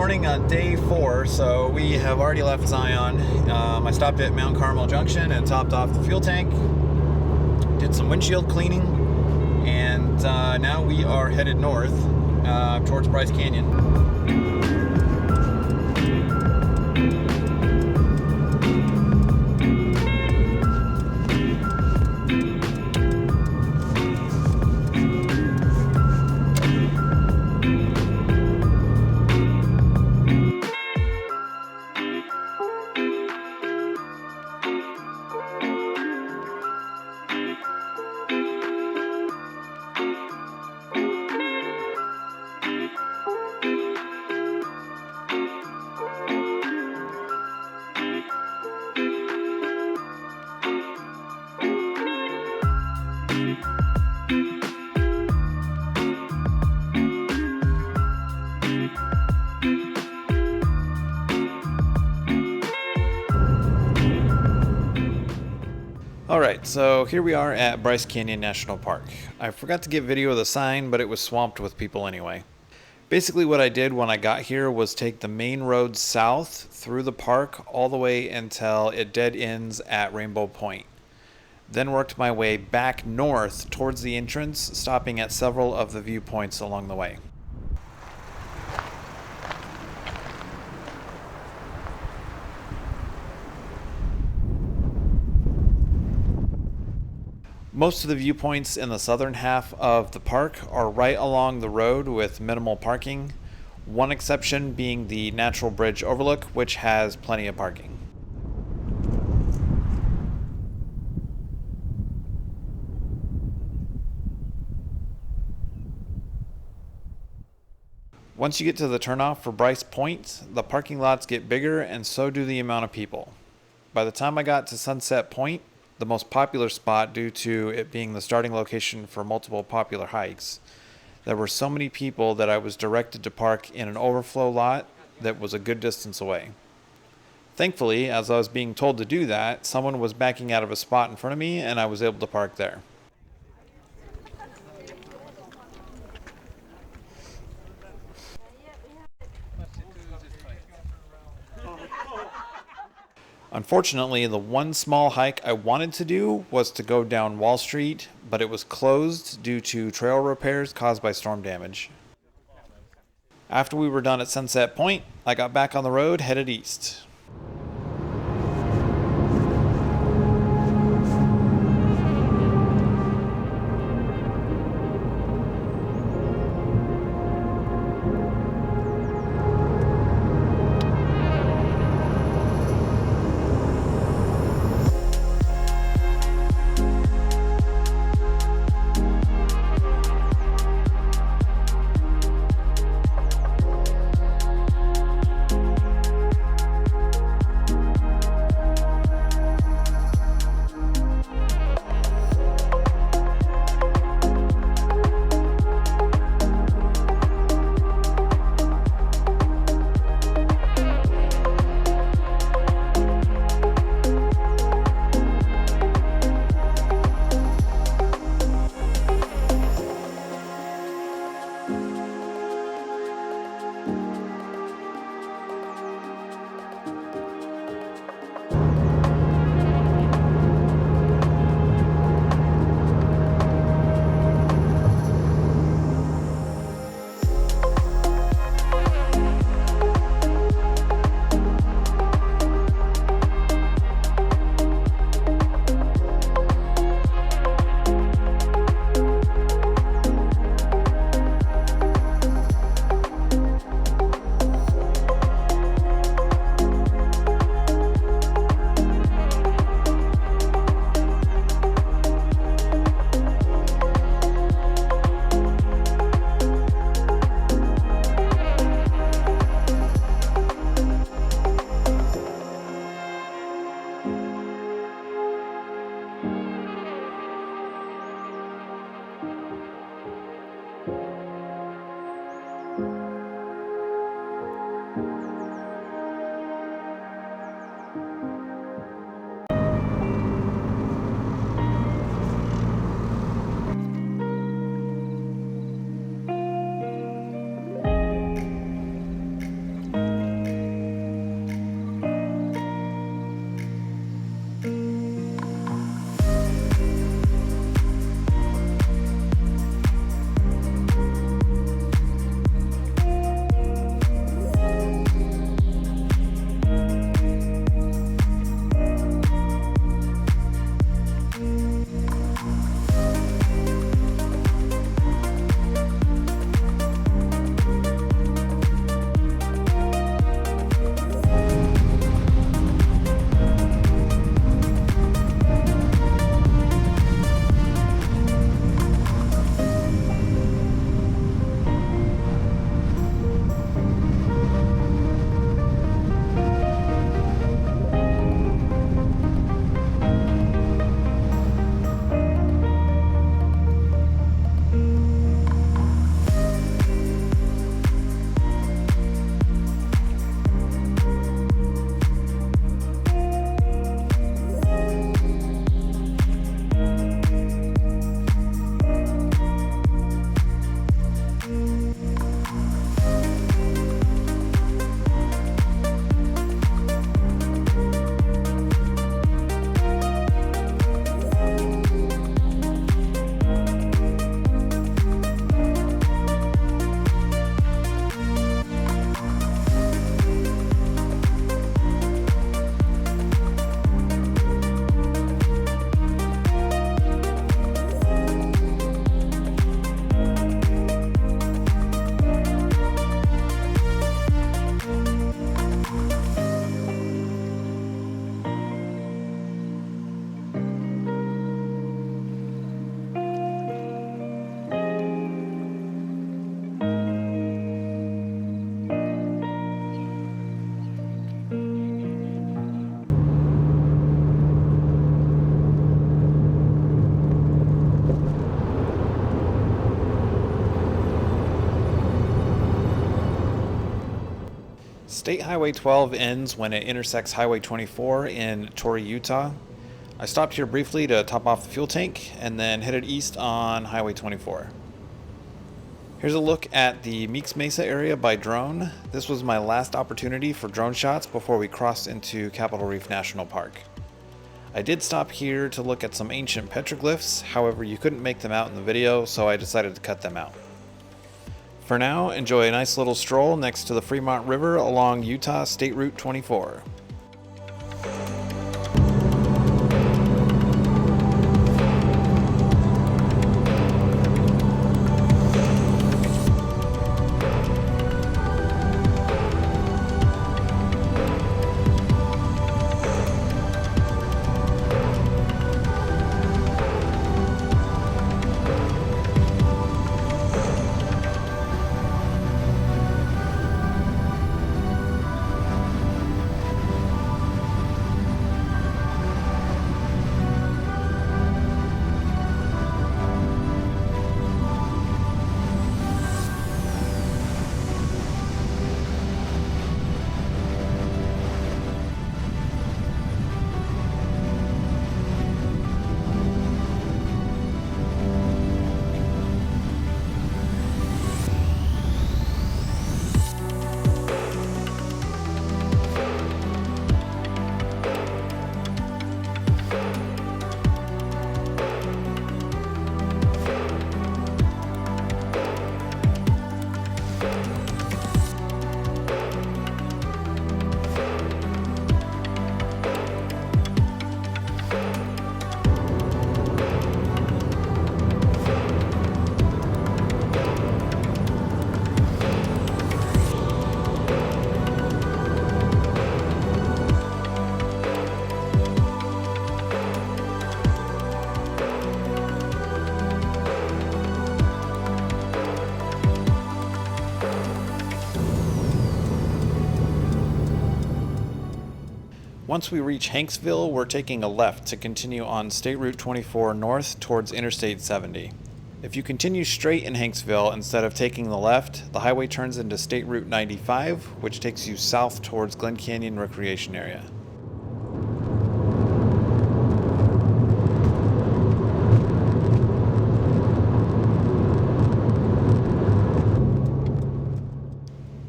morning on day 4, so we have already left Zion. I stopped at Mount Carmel Junction and topped off the fuel tank, did some windshield cleaning, and now we are headed north towards Bryce Canyon. Alright, so here we are at Bryce Canyon National Park. I forgot to get video of the sign, but it was swamped with people anyway. Basically what I did when I got here was take the main road south through the park all the way until it dead ends at Rainbow Point. Then worked my way back north towards the entrance, stopping at several of the viewpoints along the way. Most of the viewpoints in the southern half of the park are right along the road with minimal parking, one exception being the Natural Bridge Overlook, which has plenty of parking. Once you get to the turnoff for Bryce Point, the parking lots get bigger and so do the amount of people. By the time I got to Sunset Point, the most popular spot due to it being the starting location for multiple popular hikes, there were so many people that I was directed to park in an overflow lot that was a good distance away. Thankfully, as I was being told to do that, someone was backing out of a spot in front of me and I was able to park there. Unfortunately, the one small hike I wanted to do was to go down Wall Street, but it was closed due to trail repairs caused by storm damage. After we were done at Sunset Point, I got back on the road, headed east. State Highway 12 ends when it intersects Highway 24 in Torrey, Utah. I stopped here briefly to top off the fuel tank and then headed east on Highway 24. Here's a look at the Meeks Mesa area by drone. This was my last opportunity for drone shots before we crossed into Capitol Reef National Park. I did stop here to look at some ancient petroglyphs, however you couldn't make them out in the video, so I decided to cut them out. For now, enjoy a nice little stroll next to the Fremont River along Utah State Route 24. Once we reach Hanksville, we're taking a left to continue on State Route 24 north towards Interstate 70. If you continue straight in Hanksville instead of taking the left, the highway turns into State Route 95, which takes you south towards Glen Canyon Recreation Area.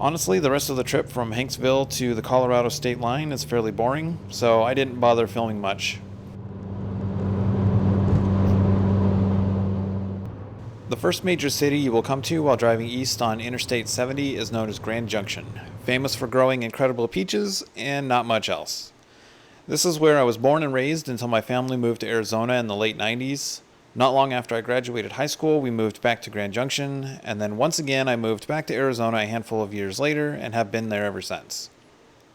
Honestly, the rest of the trip from Hanksville to the Colorado state line is fairly boring, so I didn't bother filming much. The first major city you will come to while driving east on Interstate 70 is known as Junction, famous for growing incredible peaches and not much else. This is where I was born and raised until my family moved to Arizona in the late 90s. Not long after I graduated high school, we moved back to Grand Junction, and then once again I moved back to Arizona a handful of years later and have been there ever since.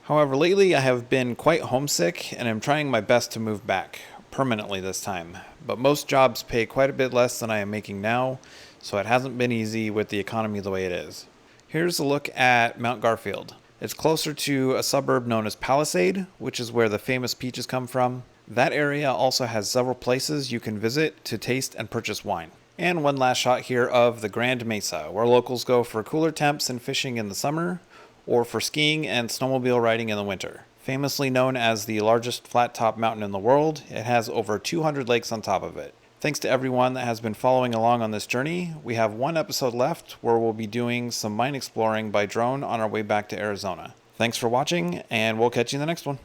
However, lately I have been quite homesick and am trying my best to move back, permanently this time, but most jobs pay quite a bit less than I am making now, so it hasn't been easy with the economy the way it is. Here's a look at Mount Garfield. It's closer to a suburb known as Palisade, which is where the famous peaches come from. That area also has several places you can visit to taste and purchase wine. And one last shot here of the Grand Mesa, where locals go for cooler temps and fishing in the summer, or for skiing and snowmobile riding in the winter. Famously known as the largest flat-top mountain in the world, it has over 200 lakes on top of it. Thanks to everyone that has been following along on this journey. We have one episode left where we'll be doing some mine exploring by drone on our way back to Arizona. Thanks for watching, and we'll catch you in the next one.